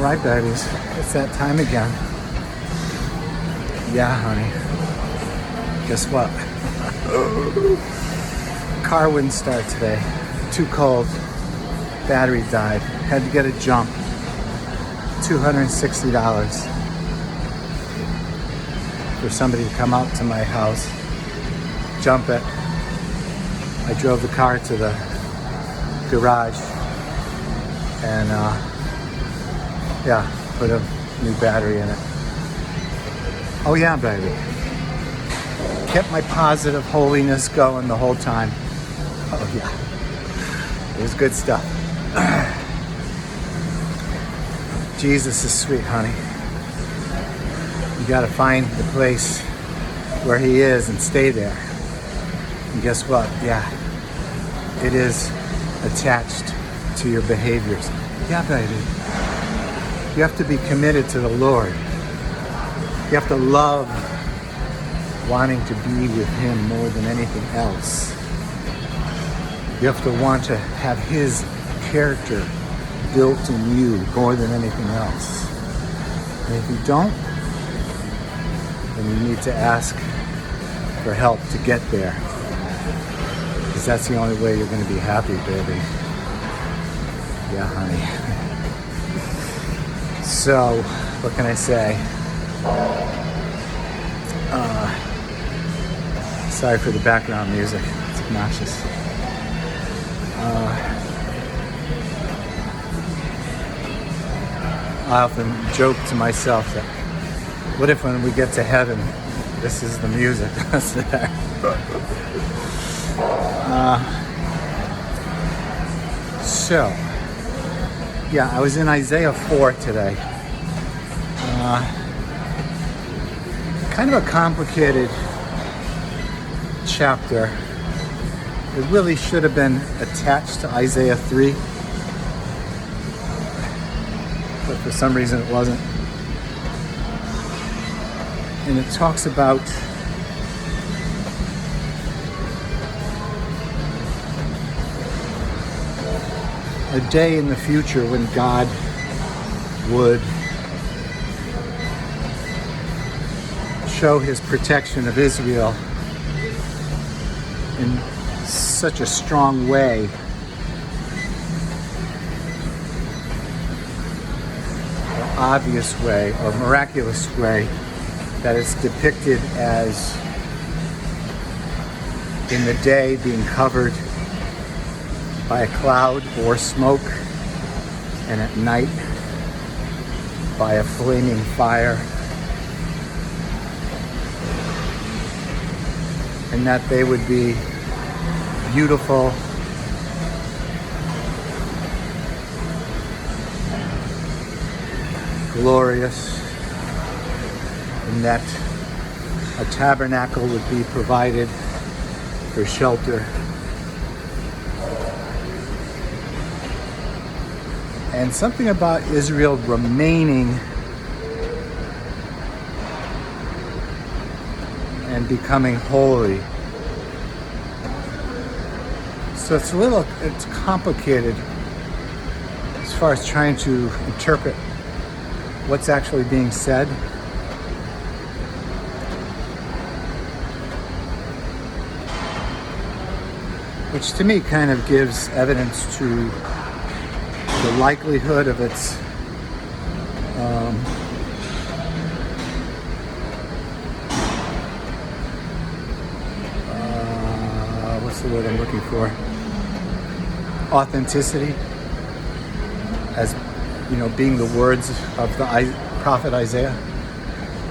Right, babies. It's that time again. Yeah, honey. Guess what? Car wouldn't start today. Too cold. Battery died. Had to get a jump. $260 for somebody to come out to my house, jump it. I drove the car to the garage and put a new battery in it. Oh yeah, baby. Kept my positive holiness going the whole time. Oh yeah. It was good stuff. Jesus is sweet, honey. You gotta find the place where he is and stay there. And guess what? Yeah, it is attached to your behaviors. Yeah, baby. You have to be committed to the Lord. You have to love wanting to be with him more than anything else. You have to want to have his character built in you more than anything else. And if you don't, then you need to ask for help to get there. Because that's the only way you're going to be happy, baby. Yeah, honey. So, what can I say? Sorry for the background music. It's obnoxious. I often joke to myself that what if when we get to heaven, this is the music that's there? I was in Isaiah 4 today. Kind of a complicated chapter. It really should have been attached to Isaiah 3. But for some reason it wasn't. And it talks about a day in the future when God would show his protection of Israel in such a strong way or obvious way or miraculous way that it's depicted as in the day being covered by a cloud or smoke, and at night by a flaming fire, and that they would be beautiful, glorious, and that a tabernacle would be provided for shelter. And something about Israel remaining and becoming holy. So it's complicated as far as trying to interpret what's actually being said. Which to me kind of gives evidence to the likelihood of its what's the word I'm looking for? Authenticity, as being the words of the prophet Isaiah.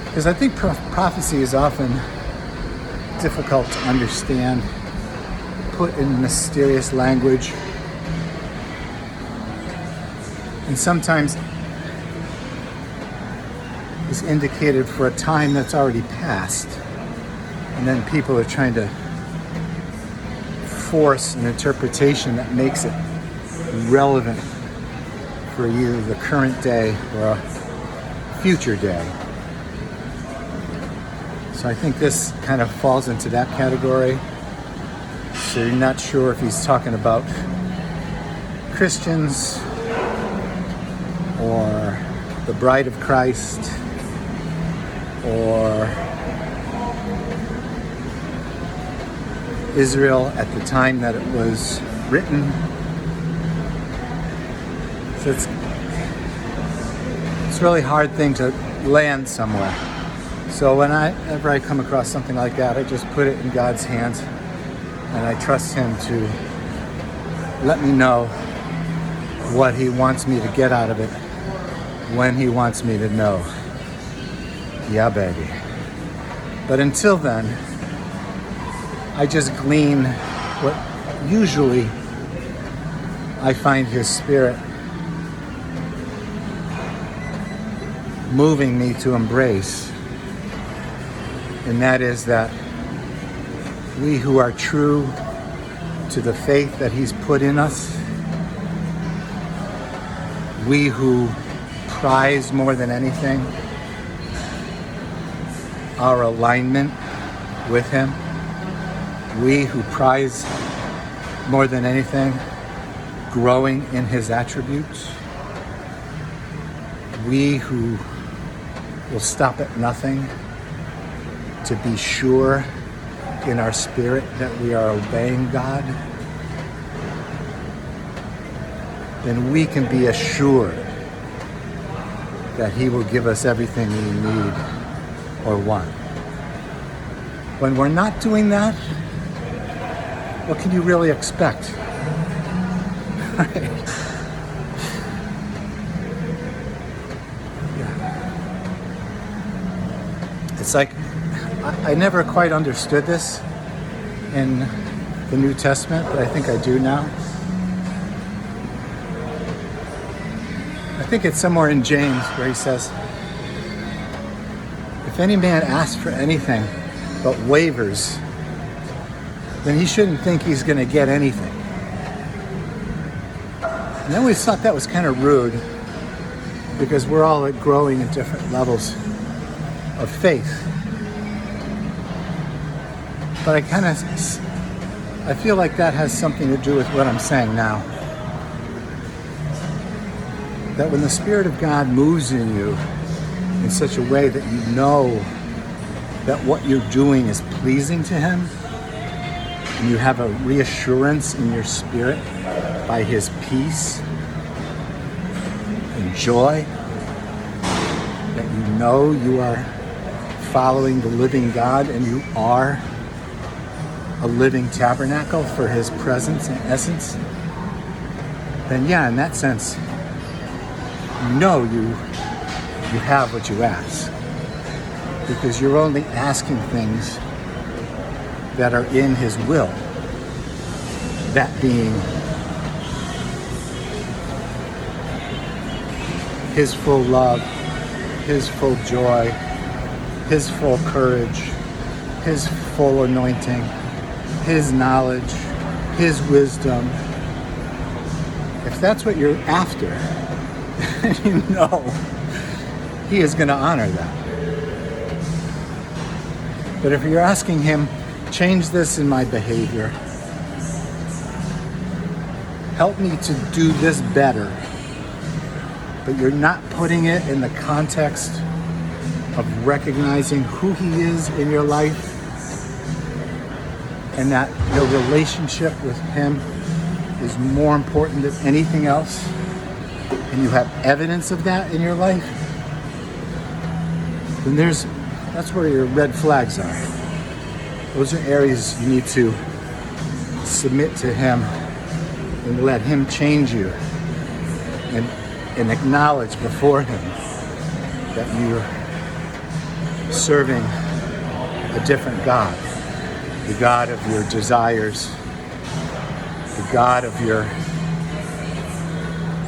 Because I think prophecy is often difficult to understand, put in mysterious language. And sometimes is indicated for a time that's already passed. And then people are trying to force an interpretation that makes it relevant for either the current day or a future day. So I think this kind of falls into that category. So you're not sure if he's talking about Christians or the Bride of Christ, or Israel at the time that it was written. So it's a really hard thing to land somewhere. So whenever I come across something like that, I just put it in God's hands and I trust Him to let me know what He wants me to get out of it when He wants me to know. Yeah, baby. But until then, I just glean what usually I find His Spirit moving me to embrace. And that is that we who are true to the faith that He's put in us, we who prize more than anything our alignment with Him, we who prize more than anything growing in His attributes, we who will stop at nothing to be sure in our spirit that we are obeying God, then we can be assured that He will give us everything we need or want. When we're not doing that, what can you really expect? It's like, I never quite understood this in the New Testament, but I think I do now. I think it's somewhere in James where he says, if any man asks for anything but wavers, then he shouldn't think he's going to get anything. And I always thought that was kind of rude because we're all growing at different levels of faith. But I feel like that has something to do with what I'm saying now. That when the Spirit of God moves in you in such a way that you know that what you're doing is pleasing to Him, and you have a reassurance in your spirit by His peace and joy, that you know you are following the living God and you are a living tabernacle for His presence and essence, then yeah, in that sense, you know you have what you ask. Because you're only asking things that are in His will. That being His full love, His full joy, His full courage, His full anointing, His knowledge, His wisdom. If that's what you're after, you know He is going to honor that. But if you're asking Him, change this in my behavior, help me to do this better, but you're not putting it in the context of recognizing who He is in your life and that your relationship with Him is more important than anything else, and you have evidence of that in your life, then that's where your red flags are. Those are areas you need to submit to Him and let Him change you and acknowledge before Him that you're serving a different God, the God of your desires, the God of your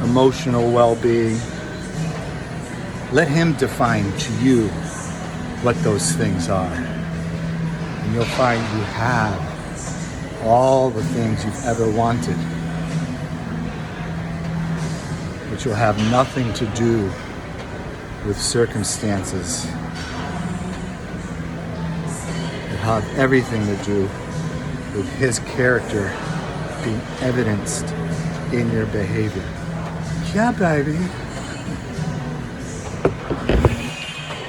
emotional well-being. Let Him define to you what those things are. And you'll find you have all the things you've ever wanted, which will have nothing to do with circumstances. It'll have everything to do with His character being evidenced in your behavior. Yeah, baby.